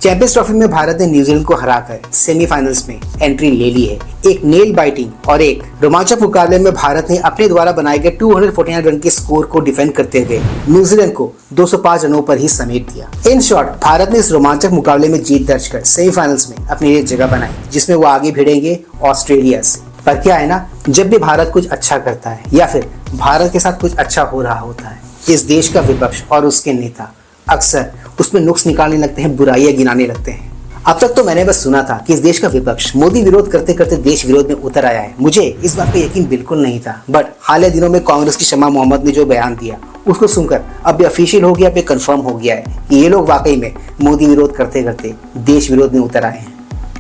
Champions trophy में भारत ने New Zealand को हराकर सेमीफाइनल्स में एंट्री ले ली है। एक नेल बाइटिंग और एक रोमांचक मुकाबले में भारत ने अपने द्वारा बनाए गए 249 रन के स्कोर को डिफेंड करते हुए न्यूजीलैंड को 205 रनों पर ही समेट दिया। इन शॉर्ट, भारत ने इस रोमांचक मुकाबले में जीत दर्ज कर सेमीफाइनल्स में अपनी लिए जगह बनाई, जिसमें वो आगे भिड़ेंगे ऑस्ट्रेलिया से। पर क्या है ना, जब भी भारत कुछ अच्छा करता है या फिर भारत के साथ कुछ अच्छा हो रहा होता है, इस देश का विपक्ष और उसके नेता अक्सर उसमें नुक्स निकालने लगते हैं, बुराइयां गिनाने लगते हैं। अब तक तो मैंने बस सुना था कि इस देश का विपक्ष मोदी विरोध करते करते देश विरोध में उतर आया है। मुझे इस बात पे यकीन बिल्कुल नहीं था, बट हालिया दिनों में कांग्रेस की शमा मोहम्मद ने जो बयान दिया, उसको सुनकर अब ऑफिशियल हो गया, कंफर्म हो गया है कि ये लोग वाकई में मोदी विरोध करते करते देश विरोध में उतर आए हैं।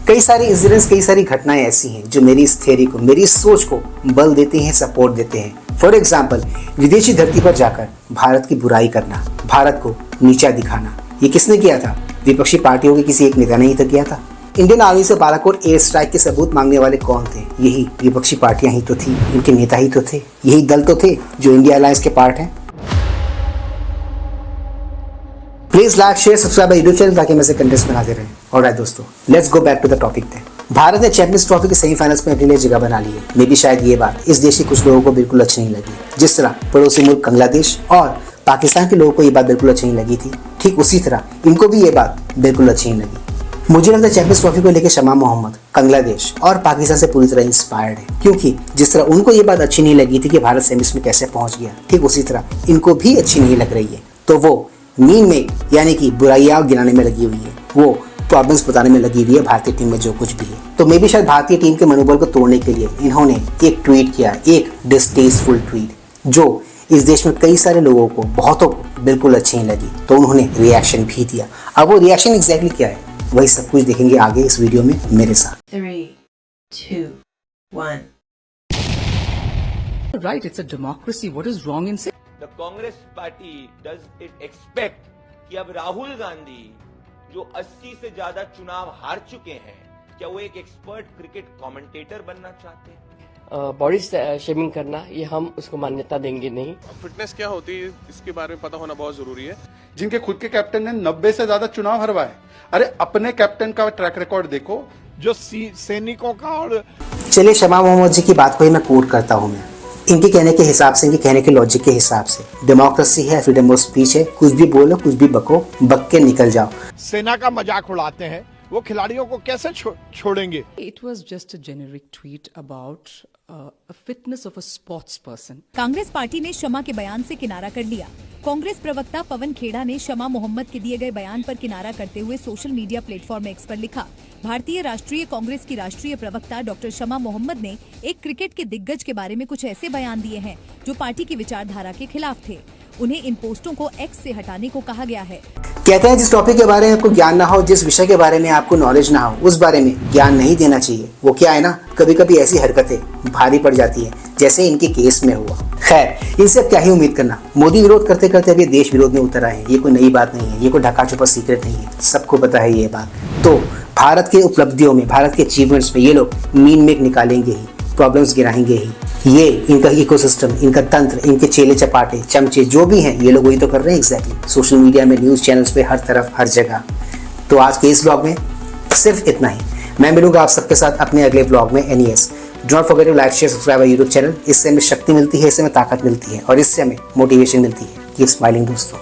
कई सारी इंसिडेंट्स, कई सारी घटनाएं ऐसी हैं जो मेरी इस थ्योरी को, मेरी इस सोच को बल देते हैं, सपोर्ट देते हैं। फॉर एग्जाम्पल, विदेशी धरती पर जाकर भारत की बुराई करना, भारत को नीचा दिखाना, ये किसने किया था? विपक्षी पार्टियों के किसी एक नेता ने ही तो किया था। इंडियन आर्मी से बालाकोट एयर स्ट्राइक के सबूत मांगने वाले कौन थे? यही विपक्षी पार्टियां ही तो थी, इनके नेता ही तो थे, यही दल तो थे जो इंडिया अलायंस के पार्ट हैं। Please like, share, subscribe YouTube channel ताकि मैं से कंटेंट्स बनाते रहें। ऑलराइट दोस्तों, let's go back to the topic थे। भारत ने चैंपियंस ट्रॉफी के सेमीफाइनल्स में अपने लिए जगह बना ली है। मे भी शायद ये बात इस देश के कुछ लोगों को बिल्कुल अच्छी नहीं लगी। जिस तरह पड़ोसी मुल्क बांग्लादेश और पाकिस्तान के लोगों को ये बात बिल्कुल अच्छी नहीं लगी थी, ठीक उसी तरह इनको भी ये बात बिल्कुल अच्छी नहीं लगी। मुझे लगता है चैंपियंस ट्रॉफी को लेकर शमा मोहम्मद बांग्लादेश और पाकिस्तान से पूरी तरह इंस्पायर्ड है, क्योंकि जिस तरह उनको ये बात अच्छी नहीं लगी थी कि भारत सेमीज में कैसे पहुंच गया, ठीक उसी तरह इनको भी अच्छी नहीं लग रही है। तो वो मीन में यानी कि बुराइयां गिनाने में लगी हुई है, वो प्रॉब्लम्स बताने में लगी हुई है भारतीय टीम में जो कुछ भी है। तो मे भी शायद भारतीय टीम के मनोबल को तोड़ने के लिए इन्होंने एक ट्वीट किया, एक डिस्टेस्टफुल ट्वीट, जो इस देश में कई सारे लोगों को, बहुतों को बिल्कुल अच्छी नहीं लगी। तो उन्होंने रिएक्शन भी दिया। अब वो रिएक्शन एग्जैक्टली क्या है, वही सब कुछ देखेंगे आगे इस वीडियो में मेरे साथ। 3, 2, 1. Right, it's a democracy. What is wrong in saying? The Congress party does it expect कि अब राहुल गांधी जो 80 से ज्यादा चुनाव हार चुके हैं, क्या वो एक एक्सपर्ट क्रिकेट कमेंटेटर बनना चाहते हैं? बॉडी शेमिंग करना, ये हम उसको मान्यता देंगे नहीं। फिटनेस क्या होती है इसके बारे में पता होना बहुत जरूरी है। जिनके खुद के कैप्टन ने 90 से ज्यादा चुनाव हरवाए, अरे अपने कैप्टन का ट्रैक रिकॉर्ड देखो। जो सैनिकों का और चलिए शमा मोहम्मद जी की बात को ही मैं कोट करता हूँ। मैं इनके कहने के हिसाब से, इनके कहने के लॉजिक के हिसाब से, डेमोक्रेसी है, फ्रीडम ऑफ स्पीच है, कुछ भी बोलो, कुछ भी बको, बक के निकल जाओ। सेना का मजाक उड़ाते हैं, वो खिलाड़ियों को कैसे छोड़ेंगे? It was just a generic tweet about a fitness of a sports person. Congress party ने शमा के बयान से किनारा कर लिया। कांग्रेस प्रवक्ता पवन खेड़ा ने शमा मोहम्मद के दिए गए बयान पर किनारा करते हुए सोशल मीडिया प्लेटफॉर्म एक्स पर लिखा, भारतीय राष्ट्रीय कांग्रेस की राष्ट्रीय प्रवक्ता डॉक्टर शमा मोहम्मद ने एक क्रिकेट के दिग्गज के बारे में कुछ ऐसे बयान दिए हैं जो पार्टी की विचारधारा के खिलाफ थे। उन्हें इन पोस्टों को एक्स से हटाने को कहा गया है। कहते हैं जिस टॉपिक के बारे में आपको ज्ञान ना हो, जिस विषय के बारे में आपको नॉलेज ना हो, उस बारे में ज्ञान नहीं देना चाहिए। वो क्या है ना, कभी कभी ऐसी हरकतें भारी पड़ जाती है, जैसे इनके केस में हुआ। खैर, इनसे अब क्या ही उम्मीद करना। मोदी विरोध करते करते अभी देश विरोध में उतर आए हैं, ये कोई नई बात नहीं है, ये कोई ढका छुपा सीक्रेट नहीं है, सबको पता है ये बात। तो भारत के उपलब्धियों में, भारत के अचीवमेंट्स में ये लोग मीन मेक निकालेंगे ही, प्रॉब्लम्स गिराएंगे ही। ये इनका इकोसिस्टम, इनका तंत्र, इनके चेले चपाटे, चमचे जो भी हैं, ये लोग वही तो कर रहे हैं एग्जैक्टली। सोशल मीडिया में, न्यूज चैनल्स पे, हर तरफ, हर जगह। तो आज के इस व्लॉग में सिर्फ इतना ही। मैं मिलूंगा आप सबके साथ अपने अगले व्लॉग में। NES, do not forget to like, share, subscribe YouTube channel. इससे हमें शक्ति मिलती है, इससे हमें ताकत मिलती है और इससे हमें मोटिवेशन मिलती है। कीप स्माइलिंग दोस्तों।